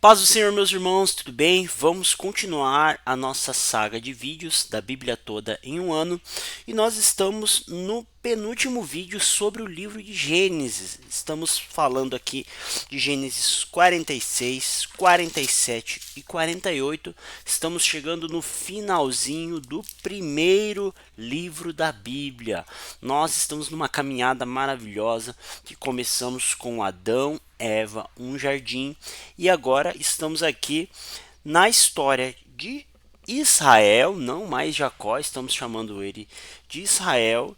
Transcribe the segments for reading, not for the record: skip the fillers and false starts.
Paz do Senhor, meus irmãos, tudo bem? Vamos continuar a nossa saga de vídeos da Bíblia toda em um ano e nós estamos no penúltimo vídeo sobre o livro de Gênesis. Estamos falando aqui de Gênesis 46, 47 e 48. Estamos chegando no finalzinho do primeiro livro da Bíblia. Nós estamos numa caminhada maravilhosa que começamos com Adão, Eva, um jardim, e agora estamos aqui na história de Israel, não mais Jacó, estamos chamando ele de Israel,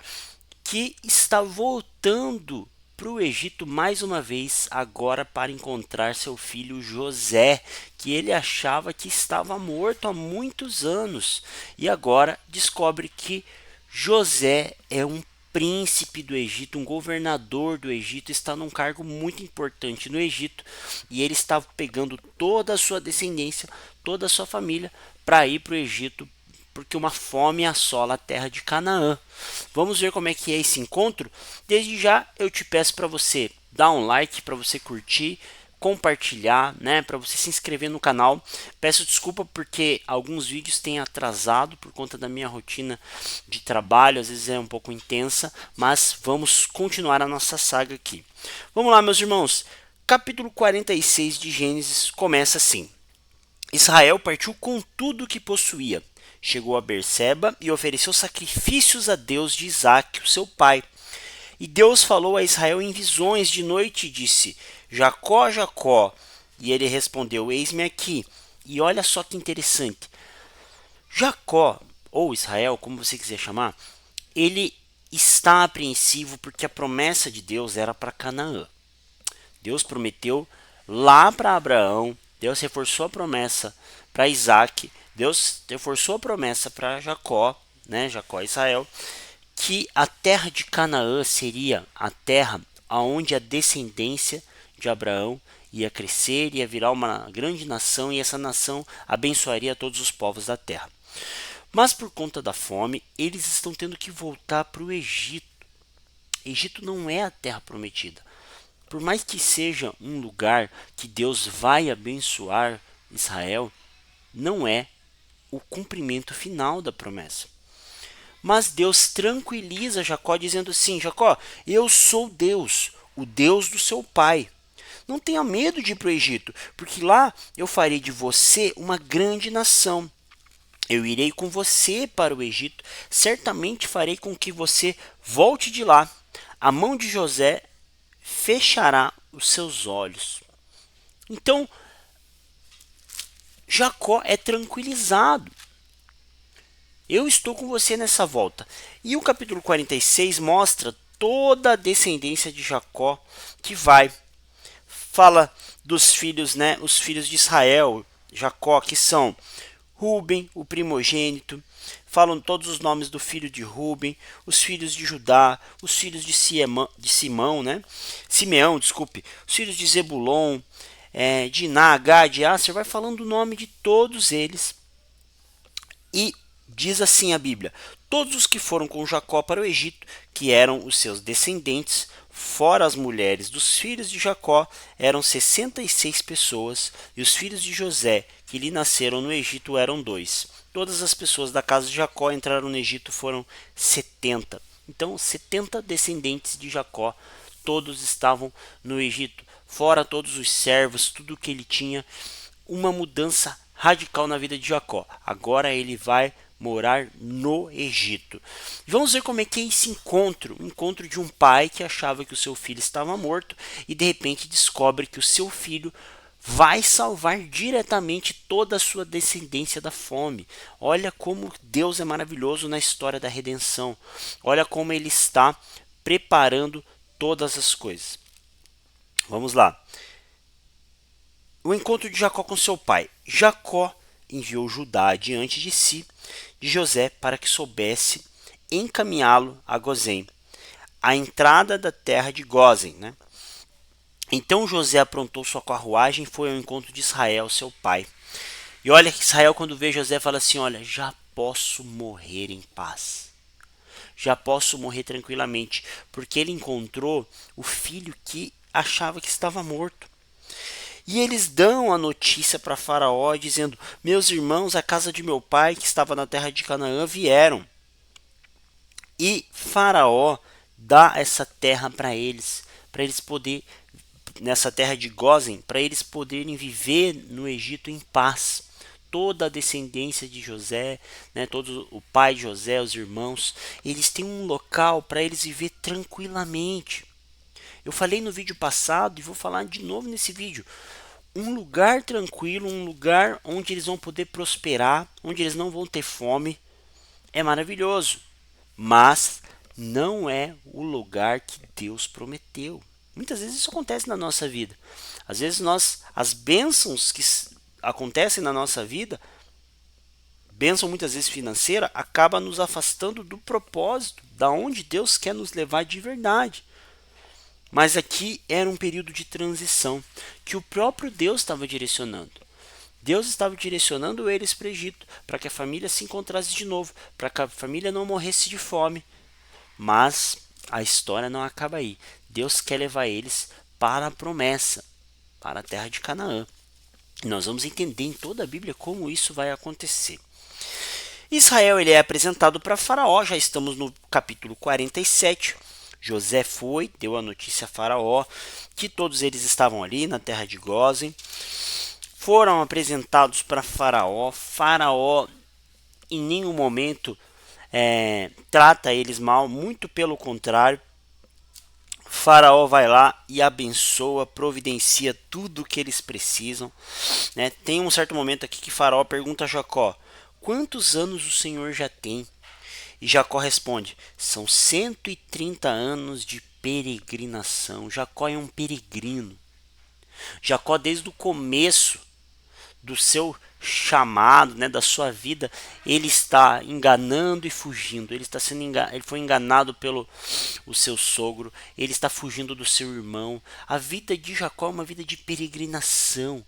que está voltando para o Egito mais uma vez, agora para encontrar seu filho José, que ele achava que estava morto há muitos anos, e agora descobre que José é um príncipe do Egito, um governador do Egito, está num cargo muito importante no Egito, e ele estava pegando toda a sua descendência, toda a sua família, para ir para o Egito, porque uma fome assola a terra de Canaã. Vamos ver como é que é esse encontro? Desde já eu te peço para você dar um like, para você curtir, compartilhar, né, para você se inscrever no canal. Peço desculpa porque alguns vídeos têm atrasado por conta da minha rotina de trabalho, às vezes é um pouco intensa, mas vamos continuar a nossa saga aqui. Vamos lá, meus irmãos. Capítulo 46 de Gênesis começa assim: Israel partiu com tudo o que possuía. Chegou a Berseba e ofereceu sacrifícios a Deus de Isaque, o seu pai. E Deus falou a Israel em visões de noite e disse: Jacó, Jacó. E ele respondeu: Eis-me aqui. E olha só que interessante. Jacó, ou Israel, como você quiser chamar, ele está apreensivo porque a promessa de Deus era para Canaã. Deus prometeu lá para Abraão, Deus reforçou a promessa para Isaac, Deus reforçou a promessa para Jacó, né, Jacó e Israel, que a terra de Canaã seria a terra onde a descendência de Abraão ia crescer, ia virar uma grande nação, e essa nação abençoaria todos os povos da terra. Mas por conta da fome, eles estão tendo que voltar para o Egito. Egito não é a terra prometida. Por mais que seja um lugar que Deus vai abençoar Israel, não é o cumprimento final da promessa. Mas Deus tranquiliza Jacó dizendo assim: Jacó, eu sou Deus, o Deus do seu pai. Não tenha medo de ir para o Egito, porque lá eu farei de você uma grande nação. Eu irei com você para o Egito, certamente farei com que você volte de lá. A mão de José fechará os seus olhos. Então, Jacó é tranquilizado. Eu estou com você nessa volta. E o capítulo 46 mostra toda a descendência de Jacó que vai. Fala dos filhos, né, os filhos de Israel, Jacó, que são Ruben, o primogênito. Falam todos os nomes do filho de Ruben, os filhos de Judá, os filhos de Simão, né? Simeão, desculpe, os filhos de Zebulon, de Iná, Gad, Aser, vai falando o nome de todos eles. E diz assim a Bíblia: todos os que foram com Jacó para o Egito, que eram os seus descendentes, fora as mulheres dos filhos de Jacó, eram 66 pessoas, e os filhos de José, que lhe nasceram no Egito, eram 2. Todas as pessoas da casa de Jacó entraram no Egito foram 70. Então, 70 descendentes de Jacó, todos estavam no Egito, fora todos os servos, tudo que ele tinha. Uma mudança radical na vida de Jacó. Agora ele vai morar no Egito. Vamos ver como é que é esse encontro. O encontro de um pai que achava que o seu filho estava morto e de repente descobre que o seu filho vai salvar diretamente toda a sua descendência da fome. Olha como Deus é maravilhoso na história da redenção. Olha como ele está preparando todas as coisas. Vamos lá. O encontro de Jacó com seu pai. Jacó enviou Judá diante de si, de José, para que soubesse encaminhá-lo a Gozém, a entrada da terra de Gósen, né? Então José aprontou sua carruagem e foi ao encontro de Israel, seu pai. E olha que Israel, quando vê José, fala assim: olha, já posso morrer em paz. Já posso morrer tranquilamente, porque ele encontrou o filho que achava que estava morto. E eles dão a notícia para Faraó, dizendo: meus irmãos, a casa de meu pai, que estava na terra de Canaã, vieram. E Faraó dá essa terra para eles poderem, nessa terra de Gósen, para eles poderem viver no Egito em paz. Toda a descendência de José, né, todo o pai de José, os irmãos, eles têm um local para eles viver tranquilamente. Eu falei no vídeo passado e vou falar de novo nesse vídeo. Um lugar tranquilo, um lugar onde eles vão poder prosperar, onde eles não vão ter fome, é maravilhoso. Mas não é o lugar que Deus prometeu. Muitas vezes isso acontece na nossa vida. Às vezes as bênçãos que acontecem na nossa vida, bênção muitas vezes financeira, acaba nos afastando do propósito, da onde Deus quer nos levar de verdade. Mas aqui era um período de transição que o próprio Deus estava direcionando. Deus estava direcionando eles para o Egito, para que a família se encontrasse de novo, para que a família não morresse de fome. Mas a história não acaba aí. Deus quer levar eles para a promessa, para a terra de Canaã. E nós vamos entender em toda a Bíblia como isso vai acontecer. Israel ele é apresentado para Faraó, já estamos no capítulo 47. José foi, deu a notícia a Faraó que todos eles estavam ali na terra de Gósen. Foram apresentados para Faraó. Faraó em nenhum momento trata eles mal, muito pelo contrário. Faraó vai lá e abençoa, providencia tudo o que eles precisam. Né? Tem um certo momento aqui que Faraó pergunta a Jacó: quantos anos o Senhor já tem? E Jacó responde: são 130 anos de peregrinação. Jacó é um peregrino. Jacó, desde o começo do seu chamado, né, da sua vida, ele está enganando e fugindo. Ele está sendo ele foi enganado pelo o seu sogro. Ele está fugindo do seu irmão. A vida de Jacó é uma vida de peregrinação.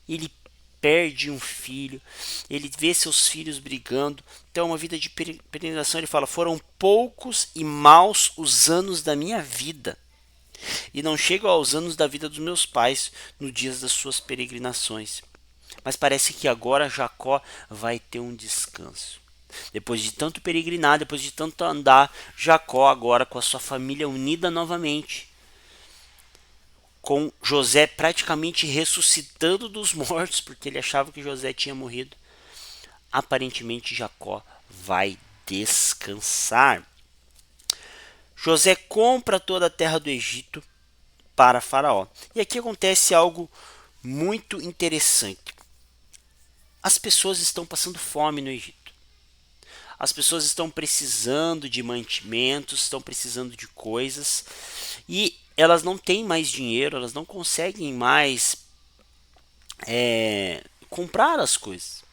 Ele perde um filho, ele vê seus filhos brigando. Então é uma vida de peregrinação. Ele fala: foram poucos e maus os anos da minha vida, e não chegam aos anos da vida dos meus pais nos dias das suas peregrinações. Mas parece que agora Jacó vai ter um descanso. Depois de tanto peregrinar, depois de tanto andar, Jacó agora com a sua família unida novamente, com José praticamente ressuscitando dos mortos, porque ele achava que José tinha morrido. Aparentemente Jacó vai descansar. José compra toda a terra do Egito para Faraó. E aqui acontece algo muito interessante. As pessoas estão passando fome no Egito. As pessoas estão precisando de mantimentos, estão precisando de coisas, e elas não têm mais dinheiro, elas não conseguem mais comprar as coisas.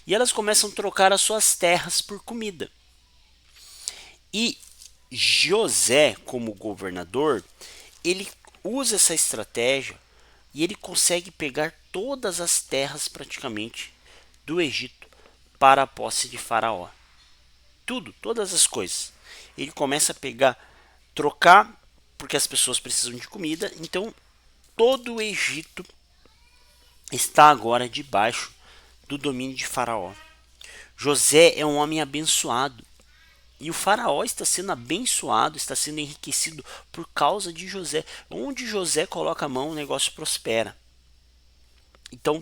E elas começam a trocar as suas terras por comida. E José, como governador, ele usa essa estratégia e ele consegue pegar todas as terras praticamente do Egito para a posse de Faraó. Tudo, todas as coisas. Ele começa a pegar, trocar, porque as pessoas precisam de comida. Então todo o Egito está agora debaixo do domínio de Faraó. José é um homem abençoado. E o Faraó está sendo abençoado, está sendo enriquecido por causa de José. Onde José coloca a mão, o negócio prospera. Então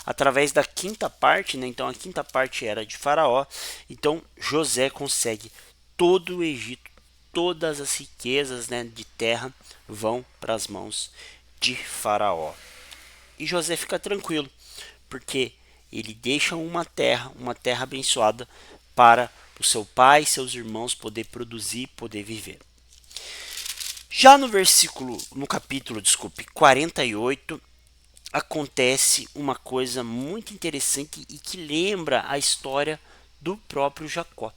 através da quinta parte, né? Então a quinta parte era de Faraó. Então José consegue todo o Egito, todas as riquezas, né, de terra vão para as mãos de Faraó. E José fica tranquilo, porque ele deixa uma terra abençoada para o seu pai e seus irmãos poder produzir, poder viver. Já no capítulo 48, acontece uma coisa muito interessante e que lembra a história do próprio Jacó.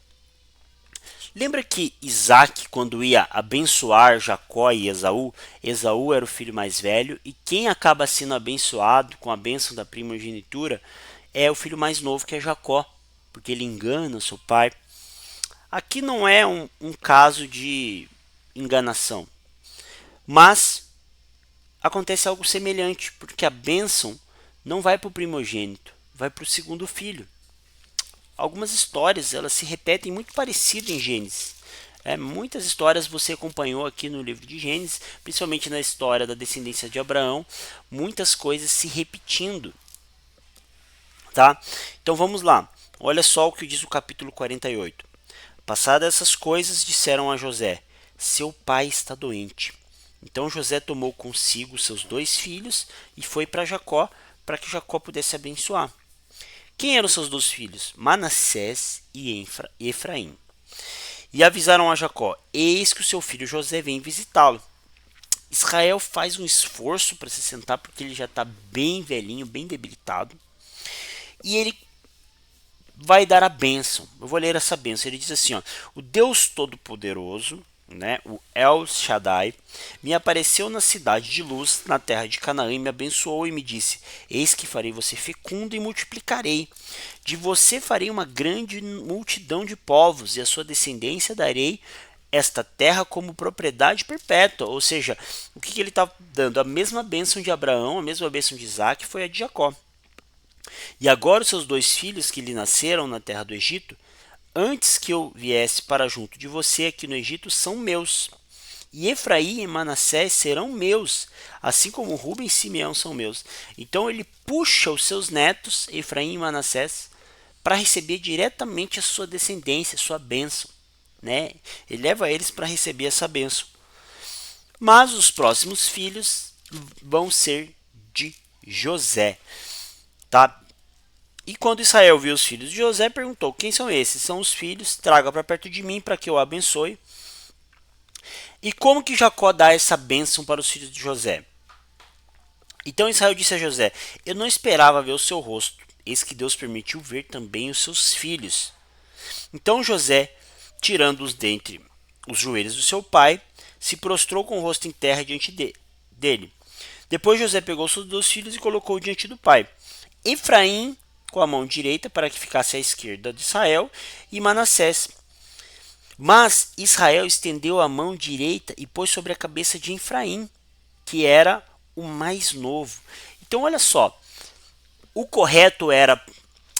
Lembra que Isaac, quando ia abençoar Jacó e Esaú, Esaú era o filho mais velho, e quem acaba sendo abençoado com a bênção da primogenitura é o filho mais novo, que é Jacó, porque ele engana seu pai. Aqui não é um caso de enganação, mas acontece algo semelhante, porque a bênção não vai para o primogênito, vai para o segundo filho. Algumas histórias elas se repetem muito parecido em Gênesis. Muitas histórias você acompanhou aqui no livro de Gênesis, principalmente na história da descendência de Abraão, muitas coisas se repetindo, tá? Então vamos lá. Olha só o que diz o capítulo 48. Passadas essas coisas, disseram a José: seu pai está doente. Então José tomou consigo seus 2 filhos e foi para Jacó, para que Jacó pudesse abençoar. Quem eram seus 2 filhos? Manassés e Efraim. E avisaram a Jacó: eis que o seu filho José vem visitá-lo. Israel faz um esforço para se sentar, porque ele já está bem velhinho, bem debilitado. E ele vai dar a bênção. Eu vou ler essa bênção. Ele diz assim: ó, o Deus Todo-Poderoso, né, o El Shaddai, me apareceu na cidade de Luz, na terra de Canaã, e me abençoou e me disse: eis que farei você fecundo e multiplicarei. De você farei uma grande multidão de povos, e a sua descendência darei esta terra como propriedade perpétua. Ou seja, o que ele está dando? A mesma bênção de Abraão, a mesma bênção de Isaac foi a de Jacó. E agora os seus 2 filhos que lhe nasceram na terra do Egito, antes que eu viesse para junto de você aqui no Egito, são meus. E Efraim e Manassés serão meus, assim como Ruben e Simeão são meus. Então ele puxa os seus netos, Efraim e Manassés, para receber diretamente a sua descendência, a sua bênção. Né? Ele leva eles para receber essa bênção. Mas os próximos filhos vão ser de José. Tá? E quando Israel viu os filhos de José, perguntou: quem são esses? São os filhos, traga para perto de mim para que eu abençoe. E como que Jacó dá essa bênção para os filhos de José? Então Israel disse a José: eu não esperava ver o seu rosto, eis que Deus permitiu ver também os seus filhos. Então José, tirando-os dentre os joelhos do seu pai, se prostrou com o rosto em terra diante dele. Depois José pegou seus 2 filhos e colocou diante do pai. Efraim com a mão direita para que ficasse à esquerda de Israel, e Manassés. Mas Israel estendeu a mão direita e pôs sobre a cabeça de Efraim, que era o mais novo. Então olha só, o correto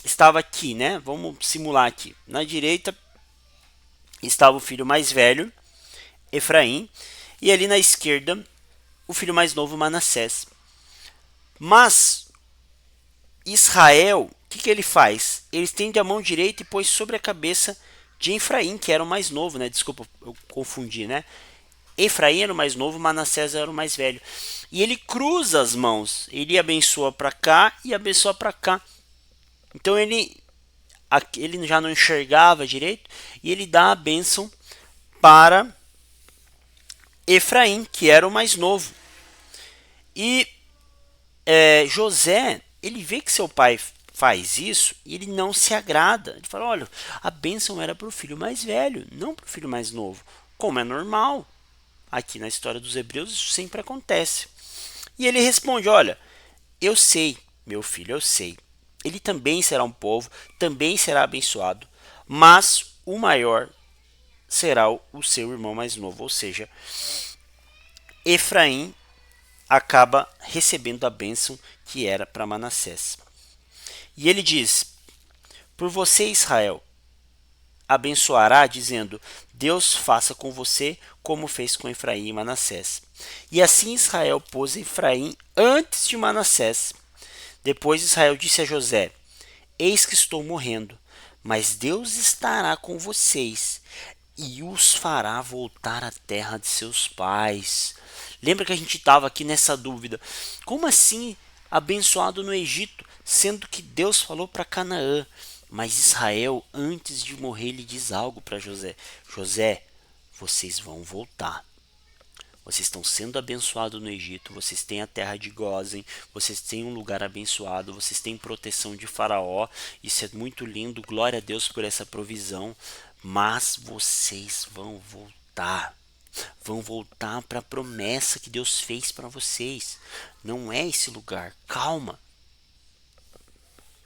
estava aqui, né? Vamos simular aqui. Na direita estava o filho mais velho, Efraim, e ali na esquerda o filho mais novo, Manassés. Mas Israel, o que ele faz? Ele estende a mão direita e pôs sobre a cabeça de Efraim, que era o mais novo, né? Desculpa, eu confundi, né? Efraim era o mais novo, Manassés era o mais velho. E ele cruza as mãos. Ele abençoa para cá e abençoa para cá. Então ele já não enxergava direito e ele dá a bênção para Efraim, que era o mais novo. E José, ele vê que seu pai faz isso e ele não se agrada. Ele fala: olha, a bênção era para o filho mais velho, não para o filho mais novo. Como é normal. Aqui na história dos hebreus isso sempre acontece. E ele responde: olha, eu sei, meu filho, eu sei. Ele também será um povo, também será abençoado, mas o maior será o seu irmão mais novo. Ou seja, Efraim acaba recebendo a bênção que era para Manassés. E ele diz: por você, Israel, abençoará, dizendo: Deus faça com você como fez com Efraim e Manassés. E assim Israel pôs Efraim antes de Manassés. Depois Israel disse a José: eis que estou morrendo, mas Deus estará com vocês e os fará voltar à terra de seus pais. Lembra que a gente estava aqui nessa dúvida: como assim abençoado no Egito, sendo que Deus falou para Canaã? Mas Israel, antes de morrer, lhe diz algo para José: José, vocês vão voltar. Vocês estão sendo abençoados no Egito, vocês têm a terra de Gósen, vocês têm um lugar abençoado, vocês têm proteção de Faraó. Isso é muito lindo, glória a Deus por essa provisão. Mas vocês vão voltar. Vão voltar para a promessa que Deus fez para vocês. Não é esse lugar. Calma.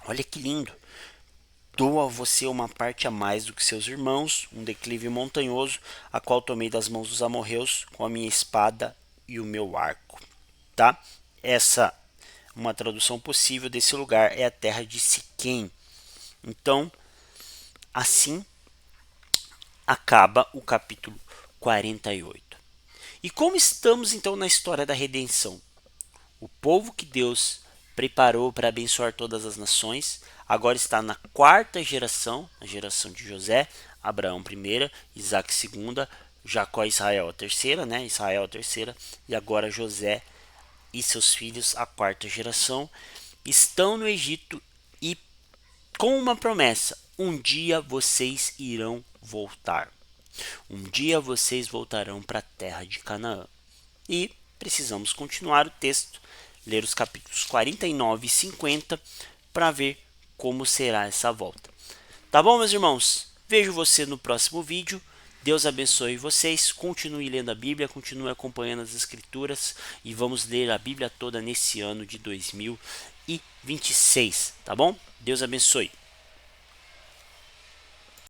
Olha que lindo. Dou a você uma parte a mais do que seus irmãos, um declive montanhoso, a qual tomei das mãos dos amorreus com a minha espada e o meu arco. tá? Uma tradução possível desse lugar é a terra de Siquém. Então, assim acaba o capítulo 48. E como estamos então na história da redenção? O povo que Deus preparou para abençoar todas as nações agora está na quarta geração, a geração de José, Abraão primeira, Isaac segunda, Jacó e Israel a terceira, né? Israel a terceira, e agora José e seus filhos, a quarta geração, estão no Egito e com uma promessa: um dia vocês irão voltar. Um dia vocês voltarão para a terra de Canaã. E precisamos continuar o texto, ler os capítulos 49 e 50 para ver como será essa volta. Tá bom, meus irmãos? Vejo você no próximo vídeo. Deus abençoe vocês. Continue lendo a Bíblia, continue acompanhando as Escrituras e vamos ler a Bíblia toda nesse ano de 2026, tá bom? Deus abençoe.